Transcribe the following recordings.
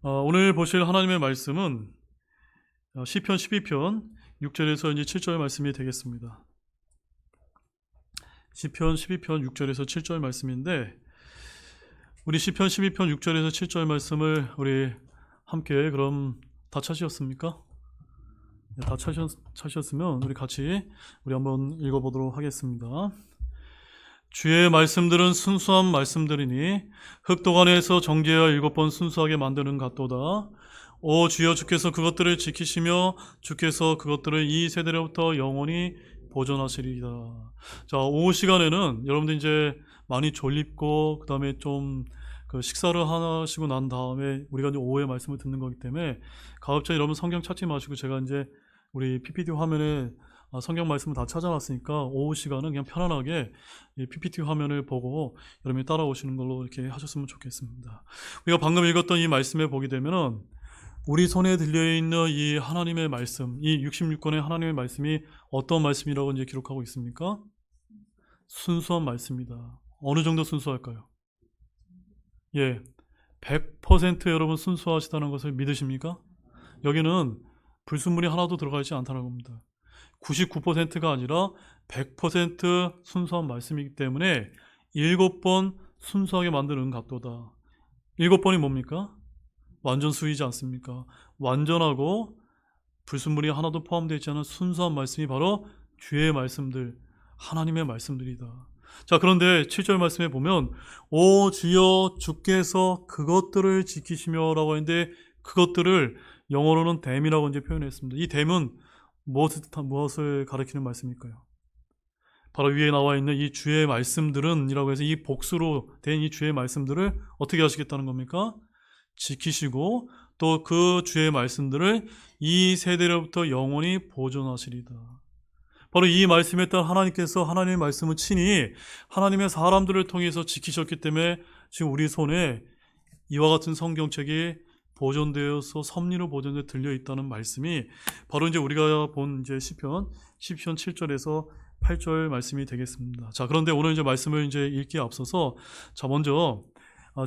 오늘 보실 하나님의 말씀은 시편 12편 6절에서 이제 7절 말씀이 되겠습니다. 시편 12편 6절에서 7절 말씀인데, 우리 시편 12편 6절에서 7절 말씀을 우리 함께 그럼 다 찾으셨습니까? 네, 다 찾으셨으면 우리 한번 읽어보도록 하겠습니다. 주의 말씀들은 순수한 말씀들이니 흙도간에서 정죄하여 7번 순수하게 만드는 같도다. 오 주여, 주께서 그것들을 지키시며 주께서 그것들을 이 세대로부터 영원히 보존하시리이다. 자, 오후 시간에는 여러분들 이제 많이 졸립고 그 다음에 좀 식사를 하시고 난 다음에 우리가 이제 오후에 말씀을 듣는 거기 때문에 가급적 여러분 성경 찾지 마시고, 제가 이제 우리 PPT 화면에 성경 말씀을 다 찾아놨으니까 오후 시간은 그냥 편안하게 이 PPT 화면을 보고 여러분이 따라오시는 걸로 이렇게 하셨으면 좋겠습니다. 우리가 방금 읽었던 이 말씀에 보게 되면은 우리 손에 들려있는 이 하나님의 말씀, 이 66권의 하나님의 말씀이 어떤 말씀이라고 이제 기록하고 있습니까? 순수한 말씀이다. 어느 정도 순수할까요? 예, 100% 여러분 순수하시다는 것을 믿으십니까? 여기는 불순물이 하나도 들어가 있지 않다는 겁니다. 99%가 아니라 100% 순수한 말씀이기 때문에 7번 순수하게 만드는 각도다. 7번이 뭡니까? 완전수이지 않습니까? 완전하고 불순물이 하나도 포함되어 있지 않은 순수한 말씀이 바로 주의 말씀들, 하나님의 말씀들이다. 자, 그런데 7절 말씀에 보면 오 주여 주께서 그것들을 지키시며 라고 했는데, 그것들을 영어로는 댐이라고 이제 표현했습니다. 이 댐은 무엇을 가리키는 말씀일까요? 바로 위에 나와 있는 이 주의 말씀들은 이라고 해서 이 복수로 된 이 주의 말씀들을 어떻게 하시겠다는 겁니까? 지키시고 또 그 주의 말씀들을 이 세대로부터 영원히 보존하시리다. 바로 이 말씀에 따라 하나님께서 하나님의 말씀을 친히 하나님의 사람들을 통해서 지키셨기 때문에 지금 우리 손에 이와 같은 성경책이 보존되어서 섭리로 보존되어 들려 있다는 말씀이 바로 이제 우리가 본 이제 시편 7절에서 8절 말씀이 되겠습니다. 자, 그런데 오늘 이제 말씀을 이제 읽기에 앞서서 먼저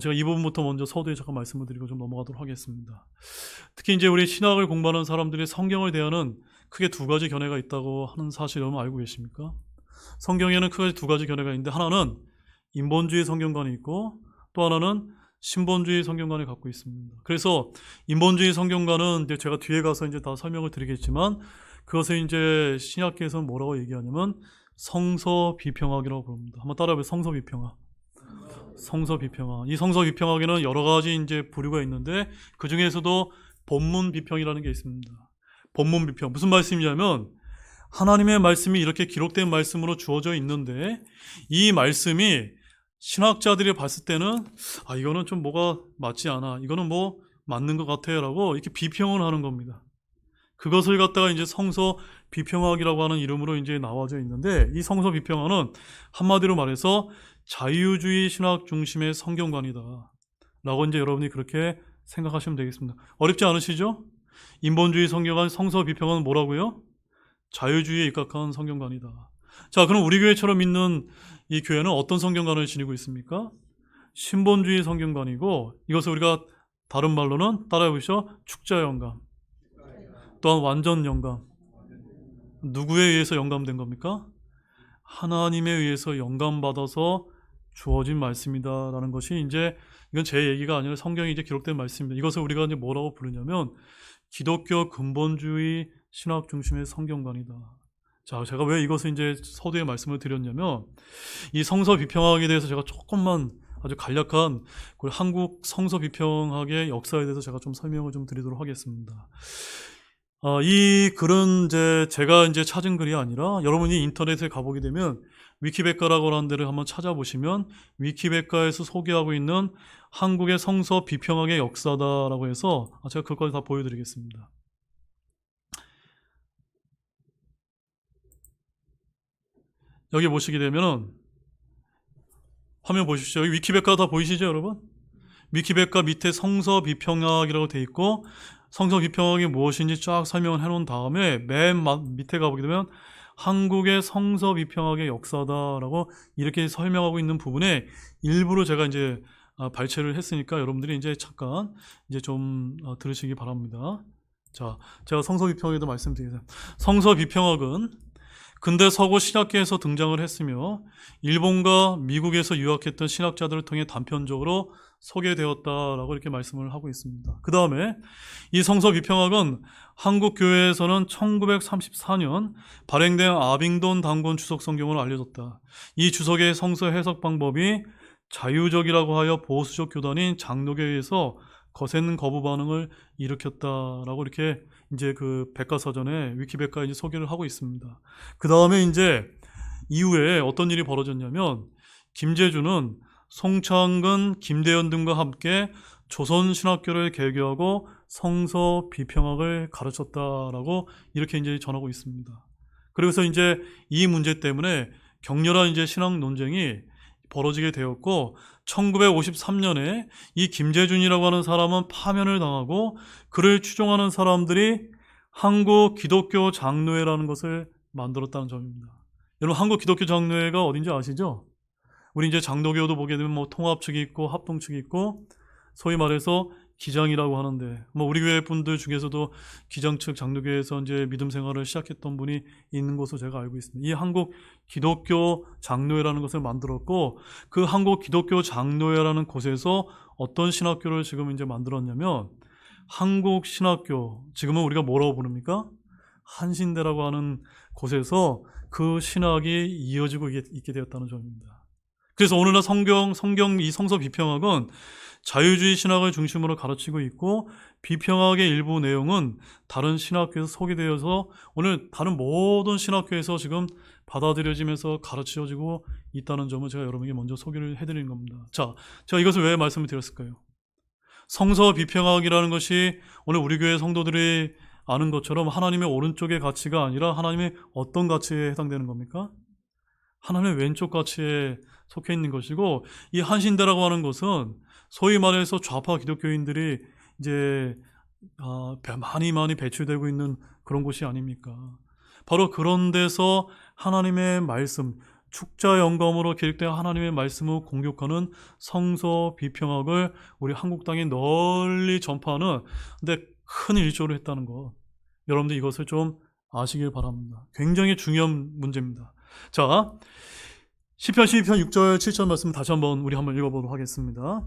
제가 이 부분부터 먼저 서두에 잠깐 말씀을 드리고 좀 넘어가도록 하겠습니다. 특히 이제 우리 신학을 공부하는 사람들이 성경을 대하는 크게 두 가지 견해가 있다고 하는 사실 여러분 알고 계십니까? 성경에는 크게 두 가지 견해가 있는데, 하나는 인본주의 성경관이 있고 또 하나는 신본주의 성경관을 갖고 있습니다. 그래서 인본주의 성경관은 이제 제가 뒤에 가서 이제 다 설명을 드리겠지만, 그것을 이제 신약계에서는 뭐라고 얘기하냐면 성서 비평학이라고 부릅니다. 한번 따라해보세요. 성서 비평학. 성서 비평학. 이 성서 비평학에는 여러 가지 이제 부류가 있는데, 그 중에서도 본문 비평이라는 게 있습니다. 본문 비평. 무슨 말씀이냐면 하나님의 말씀이 이렇게 기록된 말씀으로 주어져 있는데, 이 말씀이 신학자들이 봤을 때는 이거는 좀 뭐가 맞지 않아, 이거는 뭐 맞는 것 같아요 라고 이렇게 비평을 하는 겁니다. 그것을 갖다가 이제 성서 비평학이라고 하는 이름으로 이제 나와져 있는데, 이 성서 비평학은 한마디로 말해서 자유주의 신학 중심의 성경관이다 라고 이제 여러분이 그렇게 생각하시면 되겠습니다. 어렵지 않으시죠? 인본주의 성경관, 성서 비평은 뭐라고요? 자유주의에 입각한 성경관이다. 자, 그럼 우리 교회처럼 있는 이 교회는 어떤 성경관을 지니고 있습니까? 신본주의 성경관이고, 이것을 우리가 다른 말로는 따라해보시죠. 축자영감, 또한 완전영감. 누구에 의해서 영감된 겁니까? 하나님에 의해서 영감받아서 주어진 말씀이다 라는 것이 이제, 이건 제 얘기가 아니라 성경에 이제 기록된 말씀입니다. 이것을 우리가 이제 뭐라고 부르냐면 기독교 근본주의 신학 중심의 성경관이다. 자, 제가 왜 이것을 이제 서두에 말씀을 드렸냐면, 이 성서 비평학에 대해서 제가 조금만 아주 간략한 한국 성서 비평학의 역사에 대해서 제가 좀 설명을 좀 드리도록 하겠습니다. 이 글은 제가 이제 찾은 글이 아니라, 여러분이 인터넷에 가보게 되면 위키백과라고 하는 데를 한번 찾아보시면 위키백과에서 소개하고 있는 한국의 성서 비평학의 역사다라고 해서 제가 그것까지 다 보여드리겠습니다. 여기 보시게 되면은 화면 보십시오. 여기 위키백과 다 보이시죠, 여러분? 위키백과 밑에 성서 비평학이라고 돼 있고, 성서 비평학이 무엇인지 쫙 설명을 해놓은 다음에 맨 밑에 가보게 되면 한국의 성서 비평학의 역사다라고 이렇게 설명하고 있는 부분에 일부를 제가 이제 발췌를 했으니까 여러분들이 이제 잠깐 이제 좀 들으시기 바랍니다. 자, 제가 성서 비평학에도 말씀드리겠습니다. 성서 비평학은 근대 서구 신학계에서 등장을 했으며 일본과 미국에서 유학했던 신학자들을 통해 단편적으로 소개되었다라고 이렇게 말씀을 하고 있습니다. 그 다음에 이 성서 비평학은 한국 교회에서는 1934년 발행된 아빙돈 단권 주석 성경으로 알려졌다. 이 주석의 성서 해석 방법이 자유적이라고 하여 보수적 교단인 장로교회에서 거센 거부 반응을 일으켰다라고 이렇게 이제 그 백과사전에 위키백과에 이제 소개를 하고 있습니다. 그 다음에 이제 이후에 어떤 일이 벌어졌냐면 김재준은 송창근, 김대현 등과 함께 조선신학교를 개교하고 성서 비평학을 가르쳤다라고 이렇게 이제 전하고 있습니다. 그래서 이제 이 문제 때문에 격렬한 이제 신학 논쟁이 벌어지게 되었고 1953년에 이 김재준이라고 하는 사람은 파면을 당하고 그를 추종하는 사람들이 한국 기독교 장로회라는 것을 만들었다는 점입니다. 여러분 한국 기독교 장로회가 어딘지 아시죠? 우리 이제 장로교도 보게 되면 뭐 통합 측이 있고 합동 측이 있고 소위 말해서 기장이라고 하는데 뭐 우리 교회 분들 중에서도 기장 측 장로교회에서 이제 믿음 생활을 시작했던 분이 있는 것으로 제가 알고 있습니다. 이 한국 기독교 장로회라는 것을 만들었고 그 한국 기독교 장로회라는 곳에서 어떤 신학교를 지금 이제 만들었냐면 한국 신학교, 지금은 우리가 뭐라고 부릅니까? 한신대라고 하는 곳에서 그 신학이 이어지고 있게 되었다는 점입니다. 그래서 오늘날 성경 이 성서 비평학은 자유주의 신학을 중심으로 가르치고 있고 비평학의 일부 내용은 다른 신학교에서 소개되어서 오늘 다른 모든 신학교에서 지금 받아들여지면서 가르쳐지고 있다는 점을 제가 여러분에게 먼저 소개를 해드리는 겁니다. 자, 제가 이것을 왜 말씀을 드렸을까요? 성서 비평학이라는 것이 오늘 우리 교회 성도들이 아는 것처럼 하나님의 오른쪽의 가치가 아니라 하나님의 어떤 가치에 해당되는 겁니까? 하나님의 왼쪽 가치에 속해 있는 것이고 이 한신대라고 하는 것은 소위 말해서 좌파 기독교인들이 이제 많이 배출되고 있는 그런 곳이 아닙니까? 바로 그런 데서 하나님의 말씀, 축자 영감으로 기록된 하나님의 말씀을 공격하는 성서 비평학을 우리 한국 땅에 널리 전파하는 근데 큰 일조를 했다는 것. 여러분들 이것을 좀 아시길 바랍니다. 굉장히 중요한 문제입니다. 자, 시편 12편 6절 7절 말씀 다시 한번 우리 한번 읽어보도록 하겠습니다.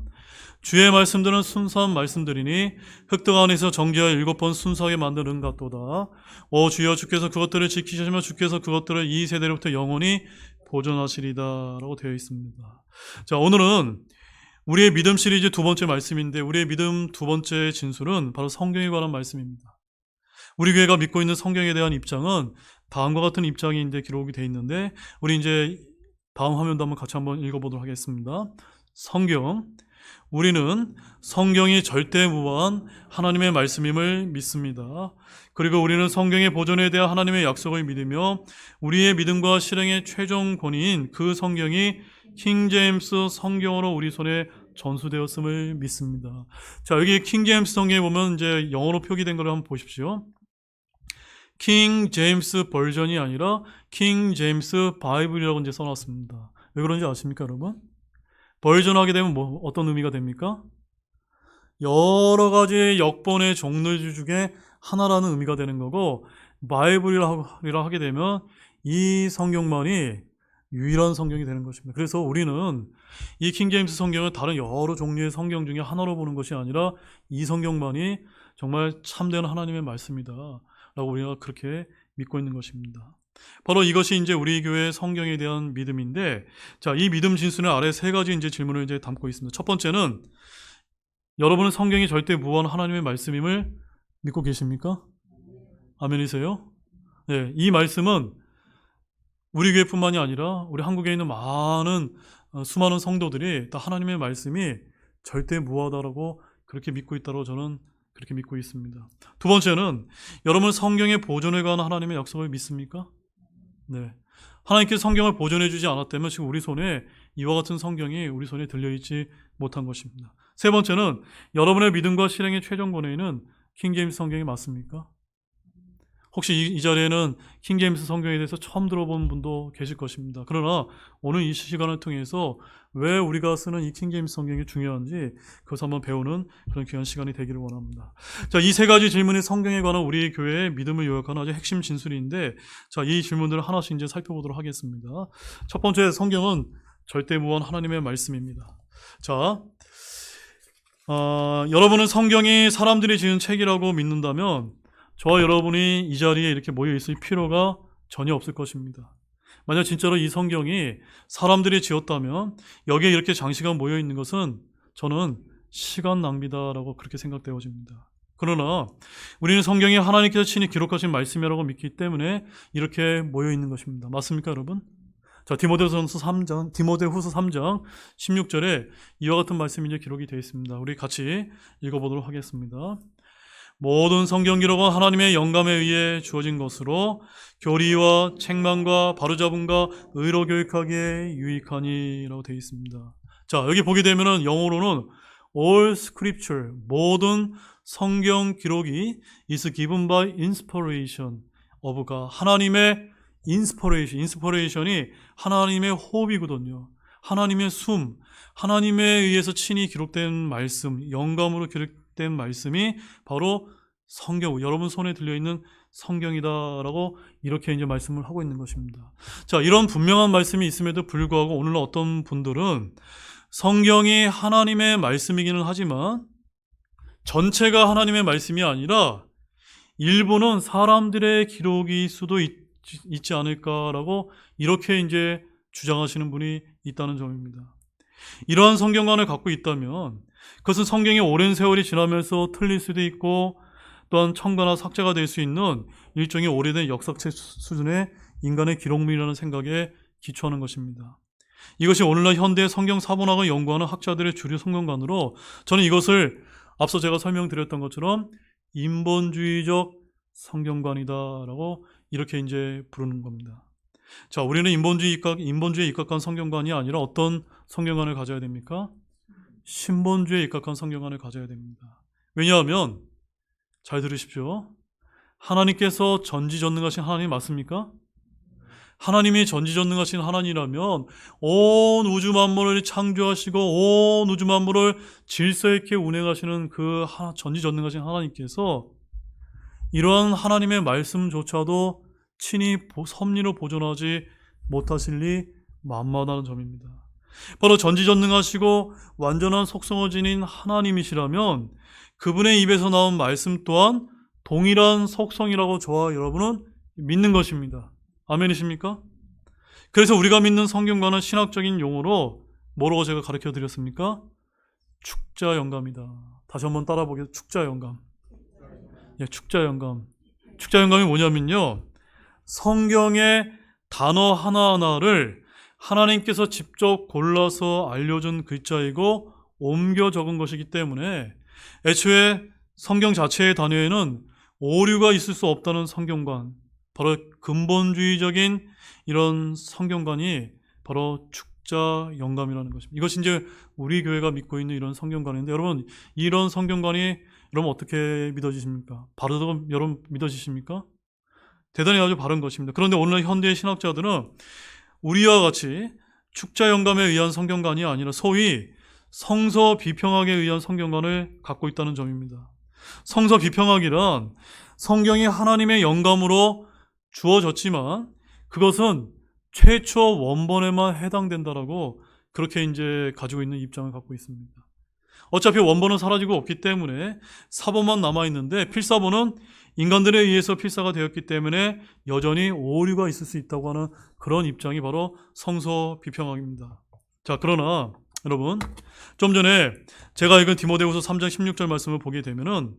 주의 말씀들은 순수한 말씀들이니 흙등 안에서 정죄하여 7번 순수하게 만든 은 같도다. 오 주여 주께서 그것들을 지키시며 주께서 그것들을 이 세대로부터 영원히 보존하시리다 라고 되어 있습니다. 자, 오늘은 우리의 믿음 시리즈 두 번째 말씀인데 우리의 믿음 두 번째 진술은 바로 성경에 관한 말씀입니다. 우리 교회가 믿고 있는 성경에 대한 입장은 다음과 같은 입장이 이제 기록이 되어 있는데 우리 이제 다음 화면도 한번 같이 한번 읽어보도록 하겠습니다. 성경, 우리는 성경이 절대무한 하나님의 말씀임을 믿습니다. 그리고 우리는 성경의 보존에 대한 하나님의 약속을 믿으며 우리의 믿음과 실행의 최종 권위인 그 성경이 킹제임스 성경으로 우리 손에 전수되었음을 믿습니다. 자, 여기 킹제임스 성경에 보면 이제 영어로 표기된 걸 한번 보십시오. 킹 제임스 버전이 아니라 킹 제임스 바이블이라고 이제 써놨습니다. 왜 그런지 아십니까, 여러분? 버전하게 되면 뭐 어떤 의미가 됩니까? 여러 가지 역본의 종류 중에 하나라는 의미가 되는 거고 바이블이라 하게 되면 이 성경만이 유일한 성경이 되는 것입니다. 그래서 우리는 이 킹 제임스 성경을 다른 여러 종류의 성경 중에 하나로 보는 것이 아니라 이 성경만이 정말 참된 하나님의 말씀이다 라고 우리가 그렇게 믿고 있는 것입니다. 바로 이것이 이제 우리 교회의 성경에 대한 믿음인데, 자, 이 믿음 진수는 아래 세 가지 이제 질문을 이제 담고 있습니다. 첫 번째는 여러분은 성경이 절대 무한 하나님의 말씀임을 믿고 계십니까? 아멘이세요? 네, 이 말씀은 우리 교회뿐만이 아니라 우리 한국에 있는 많은 수많은 성도들이 다 하나님의 말씀이 절대 무하다라고 그렇게 믿고 있다고 저는 그렇게 믿고 있습니다. 두 번째는 여러분 성경의 보존에 관한 하나님의 약속을 믿습니까? 네. 하나님께서 성경을 보존해 주지 않았다면 지금 우리 손에 이와 같은 성경이 우리 손에 들려있지 못한 것입니다. 세 번째는 여러분의 믿음과 실행의 최종 권위는 킹제임스 성경이 맞습니까? 혹시 이 자리에는 킹제임스 성경에 대해서 처음 들어본 분도 계실 것입니다. 그러나 오늘 이 시간을 통해서 왜 우리가 쓰는 이 킹제임스 성경이 중요한지 그것을 한번 배우는 그런 귀한 시간이 되기를 원합니다. 자, 이 세 가지 질문이 성경에 관한 우리 교회의 믿음을 요약하는 아주 핵심 진술인데, 자, 이 질문들을 하나씩 이제 살펴보도록 하겠습니다. 첫 번째, 성경은 절대무한 하나님의 말씀입니다. 자, 여러분은 성경이 사람들이 지은 책이라고 믿는다면 저와 여러분이 이 자리에 이렇게 모여 있을 필요가 전혀 없을 것입니다. 만약 진짜로 이 성경이 사람들이 지었다면 여기에 이렇게 장시간 모여 있는 것은 저는 시간 낭비다라고 그렇게 생각되어집니다. 그러나 우리는 성경이 하나님께서 친히 기록하신 말씀이라고 믿기 때문에 이렇게 모여 있는 것입니다. 맞습니까, 여러분? 자, 디모데후서 3장 16절에 이와 같은 말씀이 이제 기록이 되어 있습니다. 우리 같이 읽어보도록 하겠습니다. 모든 성경 기록은 하나님의 영감에 의해 주어진 것으로 교리와 책망과 바로잡음과 의로 교육하기에 유익하니라고 되어 있습니다. 자, 여기 보게 되면은 영어로는 all scripture, 모든 성경 기록이 is given by inspiration of God. 하나님의 인스퍼레이션이 하나님의 호흡이거든요. 하나님의 숨, 하나님에 의해서 친히 기록된 말씀, 영감으로 기록된 말씀이 바로 성경, 여러분 손에 들려있는 성경이다라고 이렇게 이제 말씀을 하고 있는 것입니다. 자, 이런 분명한 말씀이 있음에도 불구하고 오늘날 어떤 분들은 성경이 하나님의 말씀이기는 하지만 전체가 하나님의 말씀이 아니라 일부는 사람들의 기록일 수도 있지 않을까라고 이렇게 이제 주장하시는 분이 있다는 점입니다. 이러한 성경관을 갖고 있다면 그것은 성경이 오랜 세월이 지나면서 틀릴 수도 있고 또한 첨가나 삭제가 될 수 있는 일종의 오래된 역사책 수준의 인간의 기록물이라는 생각에 기초하는 것입니다. 이것이 오늘날 현대 성경 사본학을 연구하는 학자들의 주류 성경관으로 저는 이것을 앞서 제가 설명드렸던 것처럼 인본주의적 성경관이다라고 이렇게 이제 부르는 겁니다. 자, 우리는 인본주의에 입각한 성경관이 아니라 어떤 성경관을 가져야 됩니까? 신본주의에 입각한 성경관을 가져야 됩니다. 왜냐하면 잘 들으십시오. 하나님께서 전지전능하신 하나님 맞습니까? 하나님이 전지전능하신 하나님이라면 온 우주 만물을 창조하시고 온 우주 만물을 질서 있게 운행하시는 그 전지전능하신 하나님께서 이러한 하나님의 말씀조차도 친히 섭리로 보존하지 못하실 리 만만하다는 점입니다. 바로 전지전능하시고 완전한 속성을 지닌 하나님이시라면 그분의 입에서 나온 말씀 또한 동일한 속성이라고 저와 여러분은 믿는 것입니다. 아멘이십니까? 그래서 우리가 믿는 성경과는 신학적인 용어로 뭐라고 제가 가르쳐 드렸습니까? 축자영감이다. 다시 한번 따라 보겠습니다. 축자영감. 예, 축자영감. 축자영감이 뭐냐면요, 성경의 단어 하나하나를 하나님께서 직접 골라서 알려준 글자이고 옮겨 적은 것이기 때문에 애초에 성경 자체의 단어에는 오류가 있을 수 없다는 성경관, 바로 근본주의적인 이런 성경관이 바로 축자영감이라는 것입니다. 이것이 이제 우리 교회가 믿고 있는 이런 성경관인데, 여러분 이런 성경관이 여러분 어떻게 믿어지십니까? 바르다고 여러분 믿어지십니까? 대단히 아주 바른 것입니다. 그런데 오늘 현대의 신학자들은 우리와 같이 축자영감에 의한 성경관이 아니라 소위 성서 비평학에 의한 성경관을 갖고 있다는 점입니다. 성서 비평학이란 성경이 하나님의 영감으로 주어졌지만 그것은 최초 원본에만 해당된다라고 그렇게 이제 가지고 있는 입장을 갖고 있습니다. 어차피 원본은 사라지고 없기 때문에 사본만 남아있는데 필사본은 인간들에 의해서 필사가 되었기 때문에 여전히 오류가 있을 수 있다고 하는 그런 입장이 바로 성서 비평학입니다. 자, 그러나 여러분 좀 전에 제가 읽은 디모데후서 3장 16절 말씀을 보게 되면은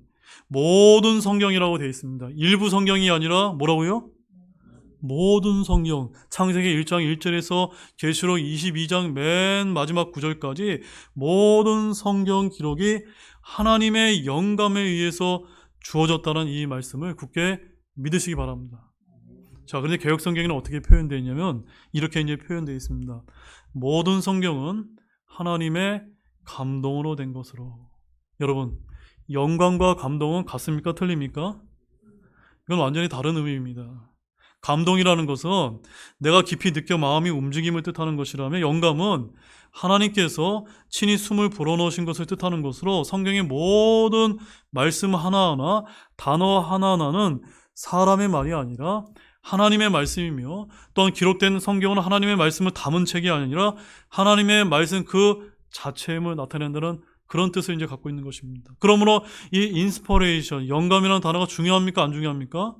모든 성경이라고 되어 있습니다. 일부 성경이 아니라 뭐라고요? 모든 성경, 창세기 1장 1절에서 계시록 22장 맨 마지막 9절까지 모든 성경 기록이 하나님의 영감에 의해서 주어졌다는 이 말씀을 굳게 믿으시기 바랍니다. 자, 그런데 개역 성경에는 어떻게 표현되어 있냐면 이렇게 이제 표현되어 있습니다. 모든 성경은 하나님의 감동으로 된 것으로. 여러분, 영광과 감동은 같습니까? 틀립니까? 이건 완전히 다른 의미입니다. 감동이라는 것은 내가 깊이 느껴 마음이 움직임을 뜻하는 것이라면, 영감은 하나님께서 친히 숨을 불어넣으신 것을 뜻하는 것으로 성경의 모든 말씀 하나하나, 단어 하나하나는 사람의 말이 아니라 하나님의 말씀이며, 또한 기록된 성경은 하나님의 말씀을 담은 책이 아니라 하나님의 말씀 그 자체임을 나타낸다는 그런 뜻을 이제 갖고 있는 것입니다. 그러므로 이 인스퍼레이션, 영감이라는 단어가 중요합니까? 안 중요합니까?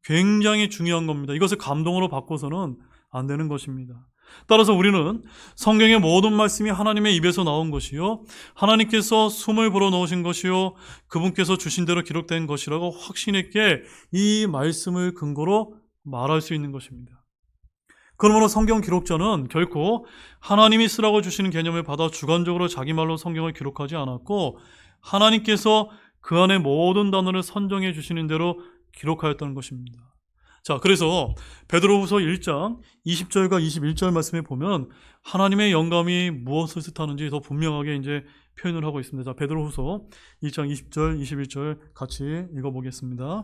굉장히 중요한 겁니다. 이것을 감동으로 바꿔서는 안 되는 것입니다. 따라서 우리는 성경의 모든 말씀이 하나님의 입에서 나온 것이요, 하나님께서 숨을 불어넣으신 것이요, 그분께서 주신 대로 기록된 것이라고 확신 있게 이 말씀을 근거로 말할 수 있는 것입니다. 그러므로 성경 기록자는 결코 하나님이 쓰라고 주시는 개념을 받아 주관적으로 자기 말로 성경을 기록하지 않았고, 하나님께서 그 안에 모든 단어를 선정해 주시는 대로 기록하였다는 것입니다. 자, 그래서 베드로후서 1장 20절과 21절 말씀에 보면 하나님의 영감이 무엇을 뜻하는지 더 분명하게 이제 표현을 하고 있습니다. 자, 베드로후서 1장 20절, 21절 같이 읽어보겠습니다.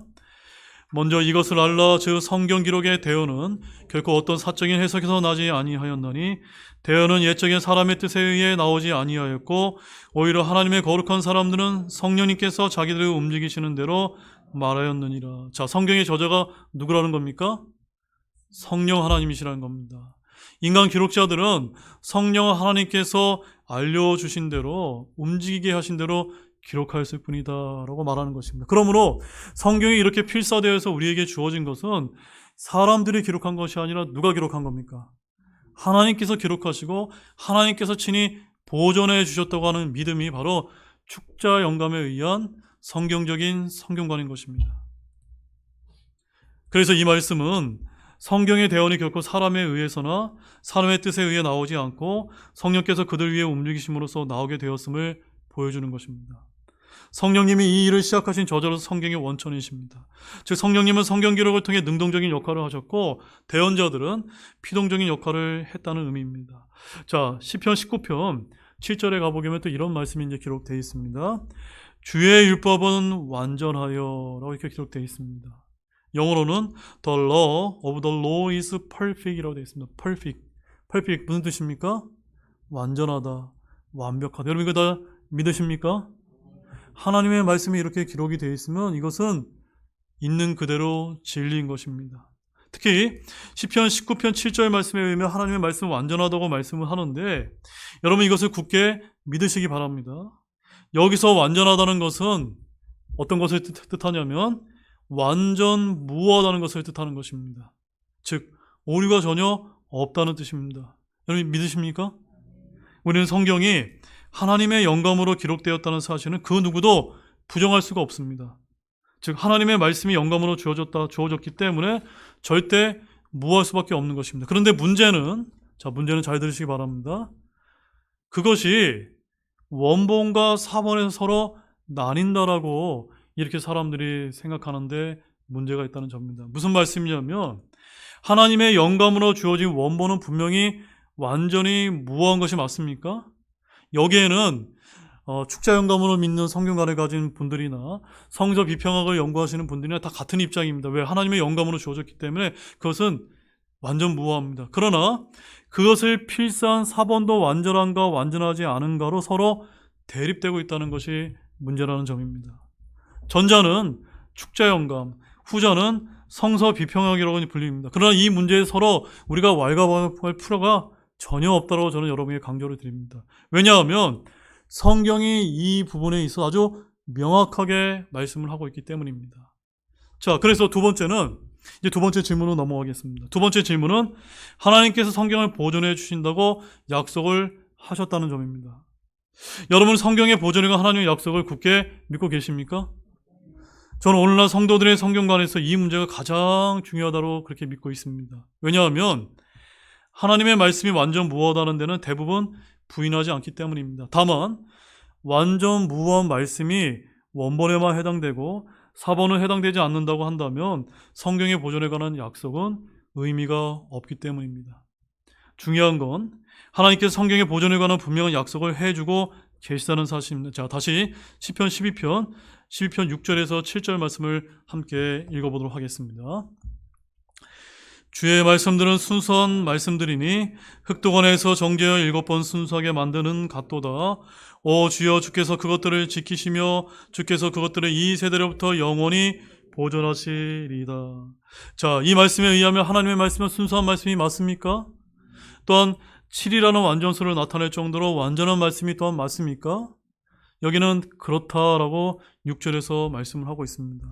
먼저 이것을 알라. 즉 성경 기록의 대언은 결코 어떤 사적인 해석에서 나지 아니하였나니, 대언은 옛적의 사람의 뜻에 의해 나오지 아니하였고, 오히려 하나님의 거룩한 사람들은 성령님께서 자기들을 움직이시는 대로 말하였느니라. 자, 성경의 저자가 누구라는 겁니까? 성령 하나님이시라는 겁니다. 인간 기록자들은 성령 하나님께서 알려주신 대로, 움직이게 하신 대로 기록하였을 뿐이다 라고 말하는 것입니다. 그러므로 성경이 이렇게 필사되어서 우리에게 주어진 것은 사람들이 기록한 것이 아니라 누가 기록한 겁니까? 하나님께서 기록하시고 하나님께서 친히 보존해 주셨다고 하는 믿음이 바로 축자 영감에 의한 성경적인 성경관인 것입니다. 그래서 이 말씀은 성경의 대언이 결코 사람에 의해서나 사람의 뜻에 의해 나오지 않고 성령께서 그들 위해 움직이심으로써 나오게 되었음을 보여주는 것입니다. 성령님이 이 일을 시작하신 저자로서 성경의 원천이십니다. 즉 성령님은 성경 기록을 통해 능동적인 역할을 하셨고, 대언자들은 피동적인 역할을 했다는 의미입니다. 자, 시편 19편 7절에 가보면 또 이런 말씀이 이제 기록되어 있습니다. 주의 율법은 완전하여 라고 이렇게 기록되어 있습니다. 영어로는 The law of the law is perfect 이라고 되어 있습니다. perfect 무슨 뜻입니까? 완전하다, 완벽하다. 여러분 이거 다 믿으십니까? 하나님의 말씀이 이렇게 기록이 되어 있으면 이것은 있는 그대로 진리인 것입니다. 특히 시편 19편 7절 말씀에 의하면 하나님의 말씀은 완전하다고 말씀을 하는데, 여러분 이것을 굳게 믿으시기 바랍니다. 여기서 완전하다는 것은 어떤 것을 뜻하냐면 완전 무하다는 것을 뜻하는 것입니다. 즉 오류가 전혀 없다는 뜻입니다. 여러분 믿으십니까? 우리는 성경이 하나님의 영감으로 기록되었다는 사실은 그 누구도 부정할 수가 없습니다. 즉 하나님의 말씀이 영감으로 주어졌기 때문에 절대 무할 수밖에 없는 것입니다. 그런데 문제는 잘 들으시기 바랍니다. 그것이 원본과 사본에서 서로 나뉜다라고 이렇게 사람들이 생각하는데 문제가 있다는 점입니다. 무슨 말씀이냐면 하나님의 영감으로 주어진 원본은 분명히 완전히 무한 것이 맞습니까? 여기에는 축자 영감으로 믿는 성경관을 가진 분들이나 성서 비평학을 연구하시는 분들이나 다 같은 입장입니다. 왜? 하나님의 영감으로 주어졌기 때문에 그것은 완전 무합니다. 그러나 그것을 필사한 사본도 완전한가 완전하지 않은가로 서로 대립되고 있다는 것이 문제라는 점입니다. 전자는 축자 영감, 후자는 성서 비평학이라고 불립니다. 그러나 이 문제에 서로 우리가 왈가왈부할 필요가 전혀 없다고 저는 여러분에게 강조를 드립니다. 왜냐하면 성경이 이 부분에 있어 아주 명확하게 말씀을 하고 있기 때문입니다. 자, 그래서 두 번째 질문으로 넘어가겠습니다. 두 번째 질문은 하나님께서 성경을 보존해 주신다고 약속을 하셨다는 점입니다. 여러분 성경의 보존과 하나님의 약속을 굳게 믿고 계십니까? 저는 오늘날 성도들의 성경관에서 이 문제가 가장 중요하다고 그렇게 믿고 있습니다. 왜냐하면 하나님의 말씀이 완전 무하다는 데는 대부분 부인하지 않기 때문입니다. 다만 완전 무한 말씀이 원본에만 해당되고 사본은 해당되지 않는다고 한다면 성경의 보존에 관한 약속은 의미가 없기 때문입니다. 중요한 건 하나님께서 성경의 보존에 관한 분명한 약속을 해주고 계시다는 사실입니다. 자, 다시 시편 12편 6절에서 7절 말씀을 함께 읽어보도록 하겠습니다. 주의 말씀들은 순수한 말씀들이니 흙도관에서 정제하여 7번 순수하게 만드는 같도다. 오 주여, 주께서 그것들을 지키시며 주께서 그것들을 이 세대로부터 영원히 보존하시리다. 자, 이 말씀에 의하면 하나님의 말씀은 순수한 말씀이 맞습니까? 또한 7이라는 완전수를 나타낼 정도로 완전한 말씀이 또한 맞습니까? 여기는 그렇다라고 6절에서 말씀을 하고 있습니다.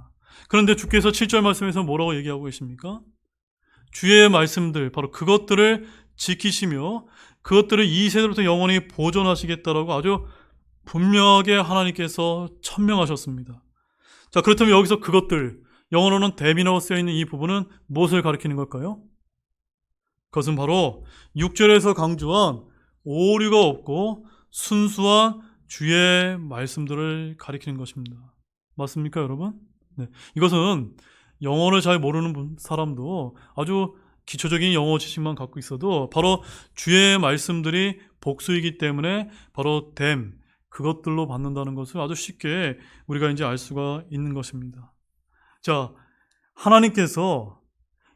그런데 주께서 7절 말씀에서 뭐라고 얘기하고 계십니까? 주의 말씀들, 바로 그것들을 지키시며 그것들을 이 세대로부터 영원히 보존하시겠다라고 아주 분명하게 하나님께서 천명하셨습니다. 자, 그렇다면 여기서 그것들, 영어로는 대미라고 쓰여있는 이 부분은 무엇을 가리키는 걸까요? 그것은 바로 6절에서 강조한 오류가 없고 순수한 주의 말씀들을 가리키는 것입니다. 맞습니까, 여러분? 네. 이것은 영어를 잘 모르는 사람도 아주 기초적인 영어 지식만 갖고 있어도 바로 주의 말씀들이 복수이기 때문에 바로 그것들로 받는다는 것을 아주 쉽게 우리가 이제 알 수가 있는 것입니다. 자, 하나님께서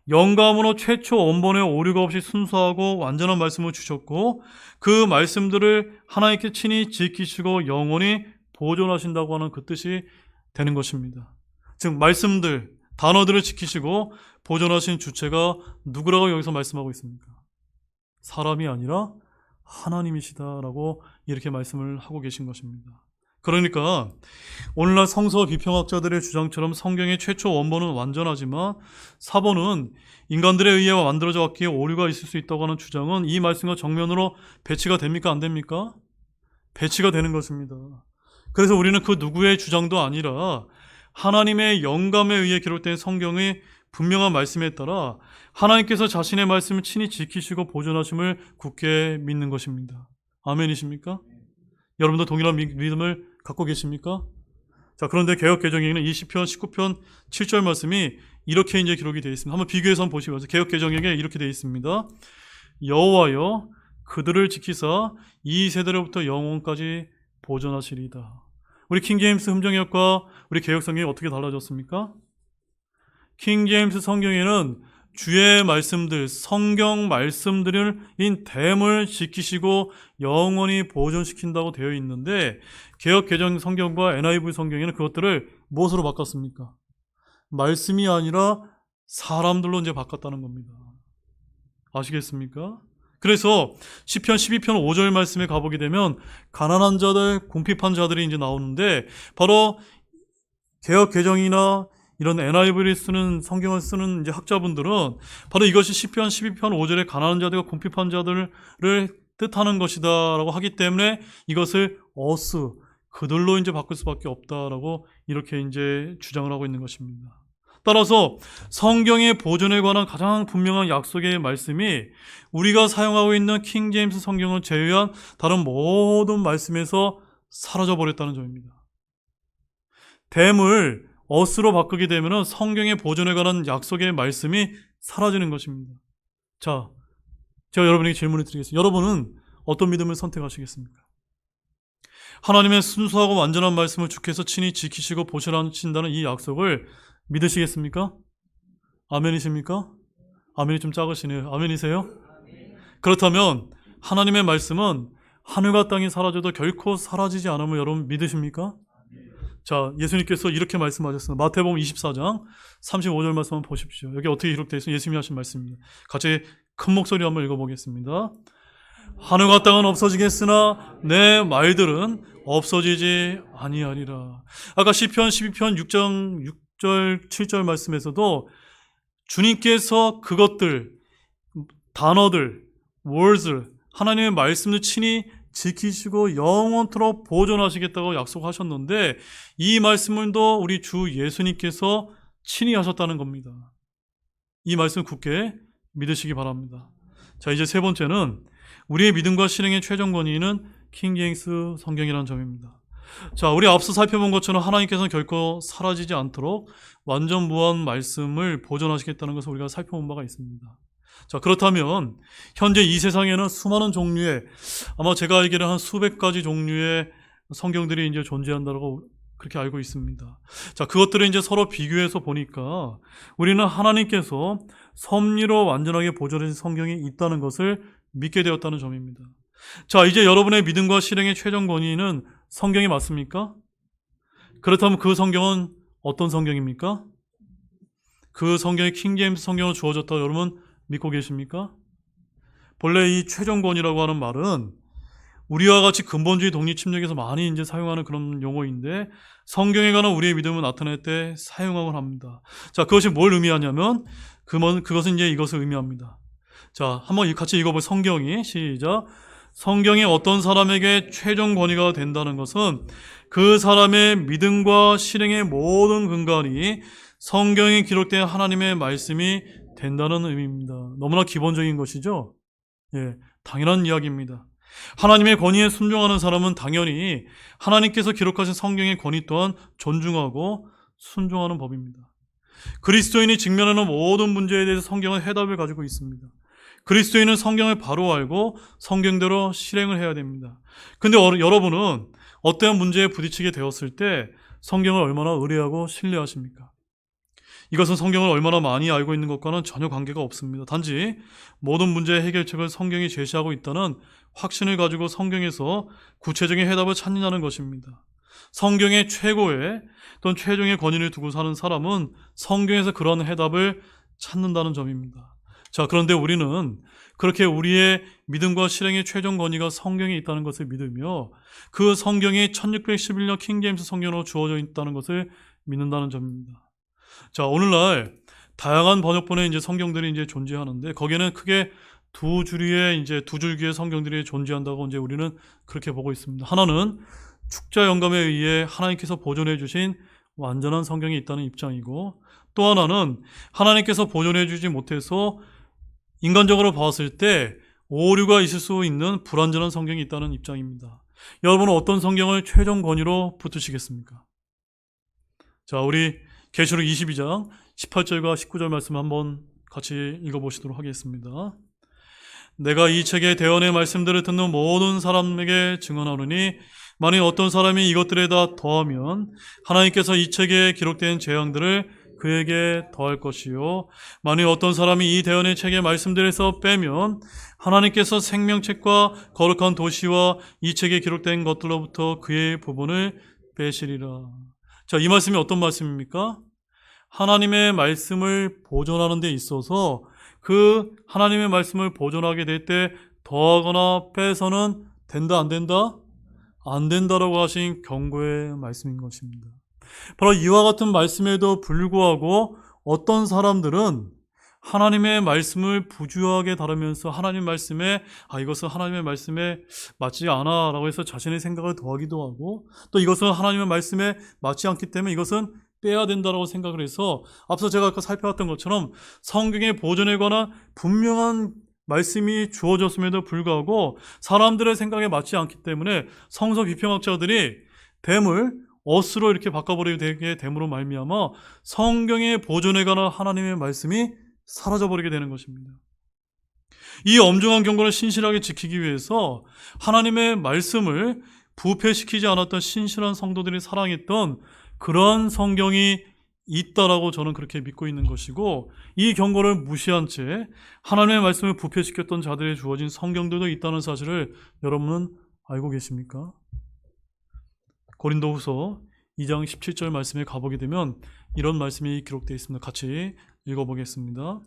영감으로 최초 원본에 오류가 없이 순수하고 완전한 말씀을 주셨고 그 말씀들을 하나님께 친히 지키시고 영원히 보존하신다고 하는 그 뜻이 되는 것입니다. 즉 말씀들, 단어들을 지키시고 보존하신 주체가 누구라고 여기서 말씀하고 있습니까? 사람이 아니라 하나님이시다라고 이렇게 말씀을 하고 계신 것입니다. 그러니까 오늘날 성서 비평학자들의 주장처럼 성경의 최초 원본은 완전하지만 사본은 인간들에 의해 만들어져 왔기에 오류가 있을 수 있다고 하는 주장은 이 말씀과 정면으로 배치가 됩니까? 안 됩니까? 배치가 되는 것입니다. 그래서 우리는 그 누구의 주장도 아니라 하나님의 영감에 의해 기록된 성경의 분명한 말씀에 따라 하나님께서 자신의 말씀을 친히 지키시고 보존하심을 굳게 믿는 것입니다. 아멘이십니까? 여러분도 동일한 믿음을 갖고 계십니까? 자, 그런데 개역개정에는 이 시편 19편 7절 말씀이 이렇게 이제 기록이 되어 있습니다. 한번 비교해서 한번 보시면서 개역개정에게 이렇게 되어 있습니다. 여호와여 그들을 지키사 이 세대로부터 영원까지 보존하시리다. 우리 킹제임스 흠정역과 우리 개역성경이 어떻게 달라졌습니까? 킹제임스 성경에는 주의 말씀들, 성경 말씀들인 댐을 지키시고 영원히 보존시킨다고 되어 있는데 개역 개정 성경과 NIV 성경에는 그것들을 무엇으로 바꿨습니까? 말씀이 아니라 사람들로 이제 바꿨다는 겁니다. 아시겠습니까? 그래서 시편 12편 5절 말씀에 가보게 되면 가난한 자들, 궁핍한 자들이 이제 나오는데 바로 개역 개정이나 이런 NIV를 쓰는 성경을 쓰는 이제 학자분들은 바로 이것이 시편 12편 5절에 가난한 자들과 궁핍한 자들을 뜻하는 것이다라고 하기 때문에 이것을 그들로 이제 바꿀 수밖에 없다라고 이렇게 이제 주장을 하고 있는 것입니다. 따라서 성경의 보존에 관한 가장 분명한 약속의 말씀이 우리가 사용하고 있는 킹제임스 성경을 제외한 다른 모든 말씀에서 사라져 버렸다는 점입니다. 댐을 어스로 바꾸게 되면 성경의 보존에 관한 약속의 말씀이 사라지는 것입니다. 자, 제가 여러분에게 질문을 드리겠습니다. 여러분은 어떤 믿음을 선택하시겠습니까? 하나님의 순수하고 완전한 말씀을 주께서 친히 지키시고 보존하신다는 이 약속을 믿으시겠습니까? 아멘이십니까? 아멘이 좀 작으시네요. 아멘이세요? 그렇다면 하나님의 말씀은 하늘과 땅이 사라져도 결코 사라지지 않음을 여러분 믿으십니까? 자, 예수님께서 이렇게 말씀하셨습니다. 마태복음 24장 35절 말씀 한번 보십시오. 여기 어떻게 기록되어 있어요? 예수님이 하신 말씀입니다. 같이 큰 목소리로 한번 읽어보겠습니다. 하늘과 땅은 없어지겠으나 내 말들은 없어지지 아니하리라. 아까 시편 12편 6절 7절 말씀에서도 주님께서 그것들, 단어들, words, 하나님의 말씀을 친히 지키시고 영원토록 보존하시겠다고 약속하셨는데 이 말씀을도 우리 주 예수님께서 친히 하셨다는 겁니다. 이 말씀 굳게 믿으시기 바랍니다. 자, 이제 세 번째는 우리의 믿음과 실행의 최종 권위는 킹제임스 성경이라는 점입니다. 자, 우리 앞서 살펴본 것처럼 하나님께서는 결코 사라지지 않도록 완전 무한 말씀을 보존하시겠다는 것을 우리가 살펴본 바가 있습니다. 자, 그렇다면 현재 이 세상에는 수많은 종류의, 아마 제가 알기로는 한 수백 가지 종류의 성경들이 이제 존재한다고 그렇게 알고 있습니다. 자, 그것들을 이제 서로 비교해서 보니까 우리는 하나님께서 섭리로 완전하게 보존하신 성경이 있다는 것을 믿게 되었다는 점입니다. 자, 이제 여러분의 믿음과 실행의 최종 권위는 성경이 맞습니까? 그렇다면 그 성경은 어떤 성경입니까? 그 성경이 킹제임스 성경으로 주어졌다고 여러분 믿고 계십니까? 본래 이 최종 권위라고 하는 말은 우리와 같이 근본주의 독립 침략에서 많이 이제 사용하는 그런 용어인데 성경에 관한 우리의 믿음을 나타낼 때 사용하곤 합니다. 자, 그것이 뭘 의미하냐면 그것은 이제 이것을 의미합니다. 자, 한번 같이 읽어볼 성경이 시작. 성경이 어떤 사람에게 최종 권위가 된다는 것은 그 사람의 믿음과 실행의 모든 근간이 성경에 기록된 하나님의 말씀이 된다는 의미입니다. 너무나 기본적인 것이죠. 예, 당연한 이야기입니다. 하나님의 권위에 순종하는 사람은 당연히 하나님께서 기록하신 성경의 권위 또한 존중하고 순종하는 법입니다. 그리스도인이 직면하는 모든 문제에 대해서 성경은 해답을 가지고 있습니다. 그리스도인은 성경을 바로 알고 성경대로 실행을 해야 됩니다. 근데 여러분은 어떠한 문제에 부딪히게 되었을 때 성경을 얼마나 의뢰하고 신뢰하십니까? 이것은 성경을 얼마나 많이 알고 있는 것과는 전혀 관계가 없습니다. 단지 모든 문제의 해결책을 성경이 제시하고 있다는 확신을 가지고 성경에서 구체적인 해답을 찾느냐는 것입니다. 성경의 최고의 또는 최종의 권위를 두고 사는 사람은 성경에서 그런 해답을 찾는다는 점입니다. 자, 그런데 우리는 그렇게 우리의 믿음과 실행의 최종 권위가 성경에 있다는 것을 믿으며 그 성경이 1611년 킹제임스 성경으로 주어져 있다는 것을 믿는다는 점입니다. 자, 오늘날 다양한 번역본의 이제 성경들이 이제 존재하는데 거기에는 크게 두 줄기의 성경들이 존재한다고 이제 우리는 그렇게 보고 있습니다. 하나는 축자 영감에 의해 하나님께서 보존해 주신 완전한 성경이 있다는 입장이고, 또 하나는 하나님께서 보존해 주지 못해서 인간적으로 봤을 때 오류가 있을 수 있는 불완전한 성경이 있다는 입장입니다. 여러분은 어떤 성경을 최종 권위로 붙으시겠습니까? 자, 우리 계시록 22장 18절과 19절 말씀 한번 같이 읽어보시도록 하겠습니다. 내가 이 책의 대언의 말씀들을 듣는 모든 사람에게 증언하노니 만일 어떤 사람이 이것들에다 더하면 하나님께서 이 책에 기록된 재앙들을 그에게 더할 것이요, 만일 어떤 사람이 이 대언의 책의 말씀들에서 빼면 하나님께서 생명책과 거룩한 도시와 이 책에 기록된 것들로부터 그의 부분을 빼시리라. 자, 이 말씀이 어떤 말씀입니까? 하나님의 말씀을 보존하는 데 있어서 그 하나님의 말씀을 보존하게 될 때 더하거나 빼서는 된다, 안 된다? 안 된다라고 하신 경고의 말씀인 것입니다. 바로 이와 같은 말씀에도 불구하고 어떤 사람들은 하나님의 말씀을 부주하게 다루면서 하나님 말씀에 이것은 하나님의 말씀에 맞지 않아 라고 해서 자신의 생각을 더하기도 하고, 또 이것은 하나님의 말씀에 맞지 않기 때문에 이것은 빼야 된다고 생각을 해서 앞서 제가 아까 살펴봤던 것처럼 성경의 보존에 관한 분명한 말씀이 주어졌음에도 불구하고 사람들의 생각에 맞지 않기 때문에 성서 비평학자들이 어스로 이렇게 바꿔버리게 됨으로 말미암아 성경의 보존에 관한 하나님의 말씀이 사라져버리게 되는 것입니다. 이 엄중한 경고를 신실하게 지키기 위해서 하나님의 말씀을 부패시키지 않았던 신실한 성도들이 사랑했던 그런 성경이 있다라고 저는 그렇게 믿고 있는 것이고, 이 경고를 무시한 채 하나님의 말씀을 부패시켰던 자들에 주어진 성경들도 있다는 사실을 여러분은 알고 계십니까? 고린도후서 2장 17절 말씀에 가보게 되면 이런 말씀이 기록되어 있습니다. 같이 읽어보겠습니다.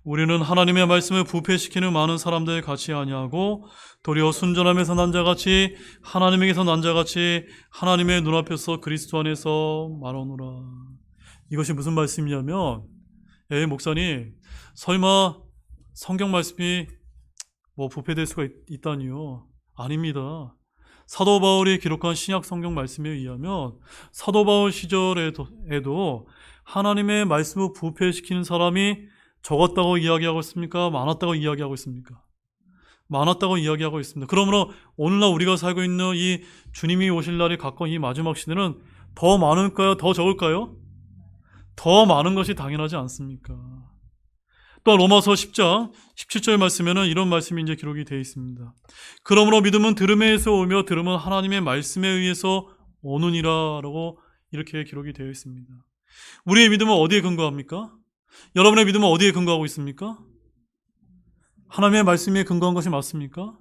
우리는 하나님의 말씀을 부패시키는 많은 사람들 같이 아니하고 도리어 순전함에서 난 자같이 하나님에게서 난 자같이 하나님의 눈앞에서 그리스도 안에서 말하노라. 이것이 무슨 말씀이냐면, 목사님, 설마 성경 말씀이 부패될 수가 있다니요? 아닙니다. 사도 바울이 기록한 신약 성경 말씀에 의하면 사도 바울 시절에도 하나님의 말씀을 부패시키는 사람이 적었다고 이야기하고 있습니까? 많았다고 이야기하고 있습니까? 많았다고 이야기하고 있습니다. 그러므로 오늘날 우리가 살고 있는 이 주님이 오실 날이 가까운 이 마지막 시대는 더 많을까요? 더 적을까요? 더 많은 것이 당연하지 않습니까? 또한 로마서 10장 17절 말씀에는 이런 말씀이 이제 기록이 되어 있습니다. 그러므로 믿음은 들음에서 오며 들음은 하나님의 말씀에 의해서 오느니라라고 이렇게 기록이 되어 있습니다. 우리의 믿음은 어디에 근거합니까? 여러분의 믿음은 어디에 근거하고 있습니까? 하나님의 말씀에 근거한 것이 맞습니까?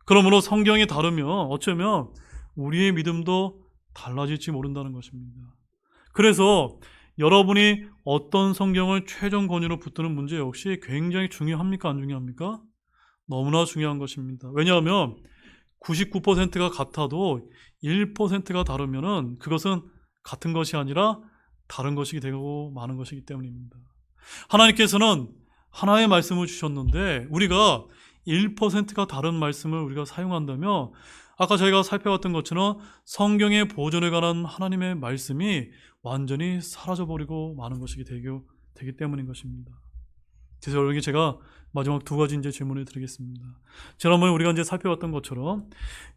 그러므로 성경이 다르면 어쩌면 우리의 믿음도 달라질지 모른다는 것입니다. 그래서 여러분이 어떤 성경을 최종 권위로 붙드는 문제 역시 굉장히 중요합니까? 안 중요합니까? 너무나 중요한 것입니다. 왜냐하면 99%가 같아도 1%가 다르면은 그것은 같은 것이 아니라 다른 것이 되고 마는 것이기 때문입니다. 하나님께서는 하나의 말씀을 주셨는데 우리가 1%가 다른 말씀을 우리가 사용한다면 아까 저희가 살펴봤던 것처럼 성경의 보존에 관한 하나님의 말씀이 완전히 사라져버리고 마는 것이 되기 때문인 것입니다. 그래서 여러분께 제가 마지막 두 가지 이제 질문을 드리겠습니다. 지난번에 우리가 이제 살펴봤던 것처럼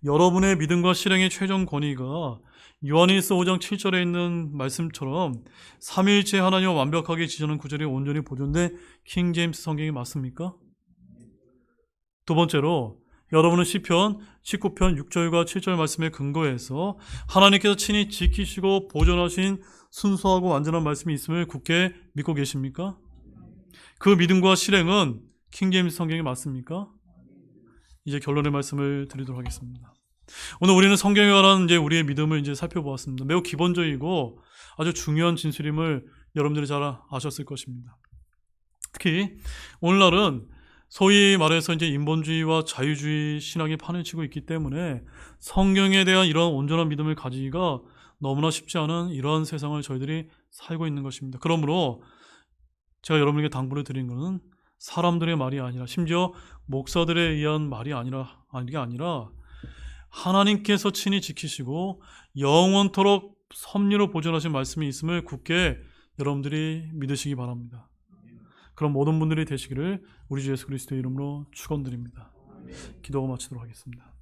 여러분의 믿음과 실행의 최종 권위가 요한일서 5장 7절에 있는 말씀처럼 삼위일체 하나님을 완벽하게 지정하는 구절이 온전히 보존된 킹 제임스 성경이 맞습니까? 두 번째로 여러분은 시편 19편 6절과 7절 말씀에 근거해서 하나님께서 친히 지키시고 보존하신 순수하고 완전한 말씀이 있음을 굳게 믿고 계십니까? 그 믿음과 실행은 킹제임스 성경이 맞습니까? 이제 결론의 말씀을 드리도록 하겠습니다. 오늘 우리는 성경에 관한 이제 우리의 믿음을 이제 살펴보았습니다. 매우 기본적이고 아주 중요한 진술임을 여러분들이 잘 아셨을 것입니다. 특히 오늘날은 소위 말해서 이제 인본주의와 자유주의 신학이 판을 치고 있기 때문에 성경에 대한 이러한 온전한 믿음을 가지기가 너무나 쉽지 않은 이러한 세상을 저희들이 살고 있는 것입니다. 그러므로 제가 여러분에게 당부를 드린 것은 사람들의 말이 아니라 심지어 목사들에 의한 말이 아니라 하나님께서 친히 지키시고 영원토록 섭리로 보존하신 말씀이 있음을 굳게 여러분들이 믿으시기 바랍니다. 그런 모든 분들이 되시기를 우리 주 예수 그리스도의 이름으로 축원드립니다. 기도하고 마치도록 하겠습니다.